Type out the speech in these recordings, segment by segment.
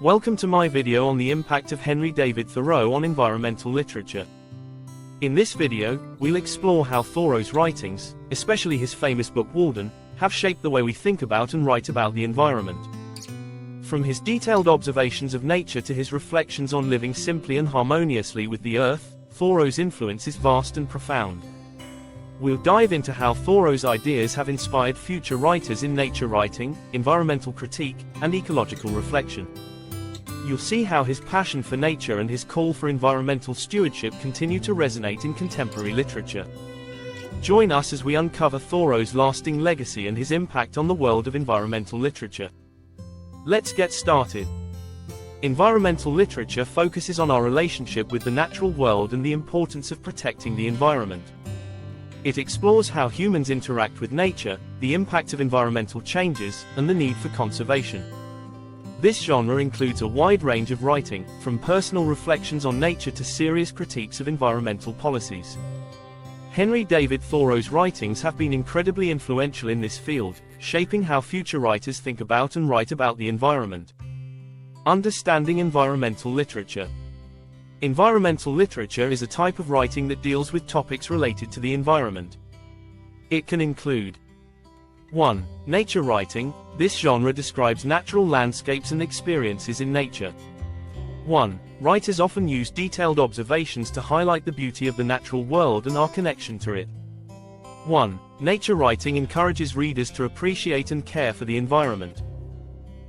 Welcome to my video on the impact of Henry David Thoreau on environmental literature. In this video, we'll explore how Thoreau's writings, especially his famous book Walden, have shaped the way we think about and write about the environment. From his detailed observations of nature to his reflections on living simply and harmoniously with the earth, Thoreau's influence is vast and profound. We'll dive into how Thoreau's ideas have inspired future writers in nature writing, environmental critique, and ecological reflection. You'll see how his passion for nature and his call for environmental stewardship continue to resonate in contemporary literature. Join us as we uncover Thoreau's lasting legacy and his impact on the world of environmental literature. Let's get started. Environmental literature focuses on our relationship with the natural world and the importance of protecting the environment. It explores how humans interact with nature, the impact of environmental changes, and the need for conservation. This genre includes a wide range of writing, from personal reflections on nature to serious critiques of environmental policies. Henry David Thoreau's writings have been incredibly influential in this field, shaping how future writers think about and write about the environment. Understanding environmental literature. Environmental literature is a type of writing that deals with topics related to the environment. It can include 1. Nature writing. This genre describes natural landscapes and experiences in nature. 1. Writers often use detailed observations to highlight the beauty of the natural world and our connection to it. 1. Nature writing encourages readers to appreciate and care for the environment.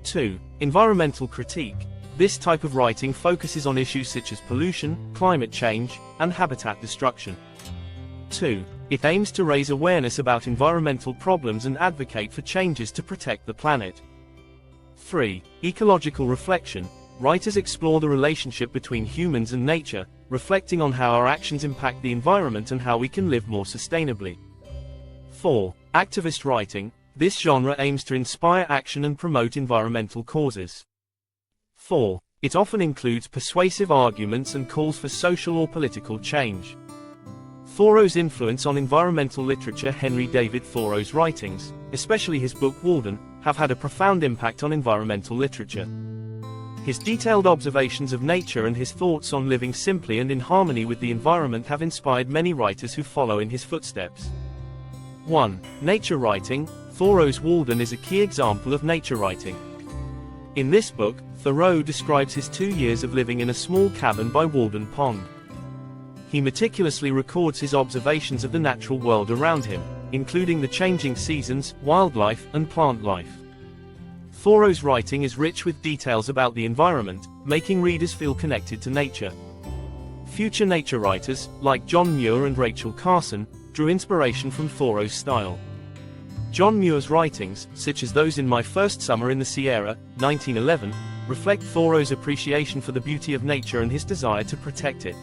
2. Environmental critique. This type of writing focuses on issues such as pollution, climate change, and habitat destruction. 2. It aims to raise awareness about environmental problems and advocate for changes to protect the planet. 3. Ecological reflection. Writers explore the relationship between humans and nature, reflecting on how our actions impact the environment and how we can live more sustainably. 4. Activist writing. This genre aims to inspire action and promote environmental causes. 4. It often includes persuasive arguments and calls for social or political change. Thoreau's influence on environmental literature. Henry David Thoreau's writings, especially his book Walden, have had a profound impact on environmental literature. His detailed observations of nature and his thoughts on living simply and in harmony with the environment have inspired many writers who follow in his footsteps. 1. Nature writing. Thoreau's Walden is a key example of nature writing. In this book, Thoreau describes his 2 years of living in a small cabin by Walden Pond. He meticulously records his observations of the natural world around him, including the changing seasons, wildlife, and plant life. Thoreau's writing is rich with details about the environment, making readers feel connected to nature. Future nature writers, like John Muir and Rachel Carson, drew inspiration from Thoreau's style. John Muir's writings, such as those in My First Summer in the Sierra, 1911, reflect Thoreau's appreciation for the beauty of nature and his desire to protect it.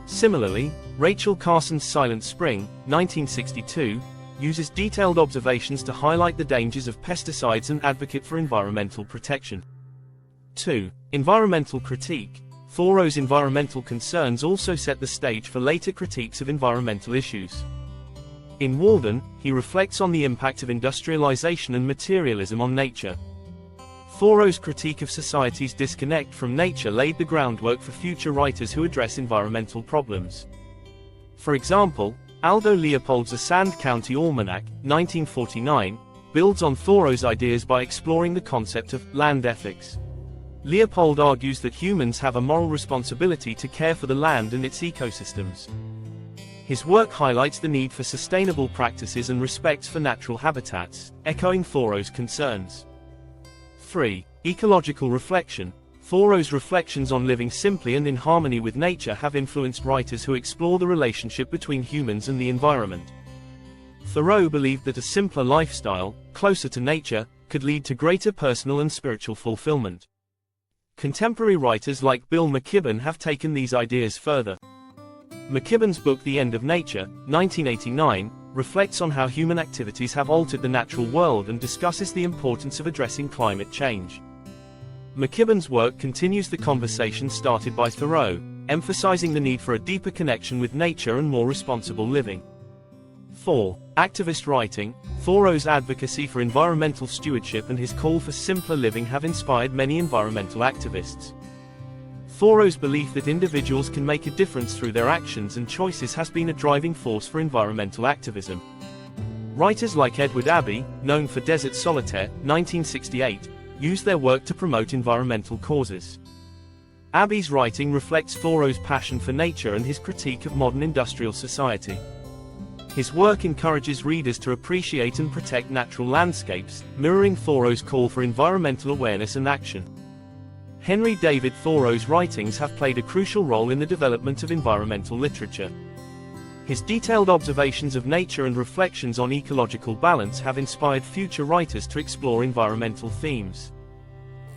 Similarly, Rachel Carson's Silent Spring, 1962, uses detailed observations to highlight the dangers of pesticides and advocate for environmental protection. 2. Environmental critique. Thoreau's environmental concerns also set the stage for later critiques of environmental issues. In Walden, he reflects on the impact of industrialization and materialism on nature. Thoreau's critique of society's disconnect from nature laid the groundwork for future writers who address environmental problems. For example, Aldo Leopold's A Sand County Almanac, 1949, builds on Thoreau's ideas by exploring the concept of land ethics. Leopold argues that humans have a moral responsibility to care for the land and its ecosystems. His work highlights the need for sustainable practices and respect for natural habitats, echoing Thoreau's concerns. 3. Ecological reflection. Thoreau's reflections on living simply and in harmony with nature have influenced writers who explore the relationship between humans and the environment. Thoreau believed that a simpler lifestyle, closer to nature, could lead to greater personal and spiritual fulfillment. Contemporary writers like Bill McKibben have taken these ideas further. McKibben's book The End of Nature, 1989, reflects on how human activities have altered the natural world and discusses the importance of addressing climate change. McKibben's work continues the conversation started by Thoreau, emphasizing the need for a deeper connection with nature and more responsible living. 4. Activist writing. Thoreau's advocacy for environmental stewardship and his call for simpler living have inspired many environmental activists. Thoreau's belief that individuals can make a difference through their actions and choices has been a driving force for environmental activism. Writers like Edward Abbey, known for Desert Solitaire, 1968, used their work to promote environmental causes. Abbey's writing reflects Thoreau's passion for nature and his critique of modern industrial society. His work encourages readers to appreciate and protect natural landscapes, mirroring Thoreau's call for environmental awareness and action. Henry David Thoreau's writings have played a crucial role in the development of environmental literature. His detailed observations of nature and reflections on ecological balance have inspired future writers to explore environmental themes.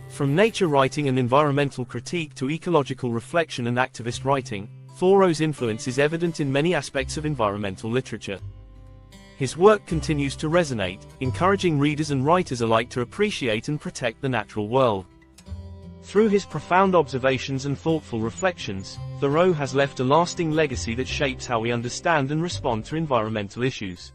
From nature writing and environmental critique to ecological reflection and activist writing, Thoreau's influence is evident in many aspects of environmental literature. His work continues to resonate, encouraging readers and writers alike to appreciate and protect the natural world. Through his profound observations and thoughtful reflections, Thoreau has left a lasting legacy that shapes how we understand and respond to environmental issues.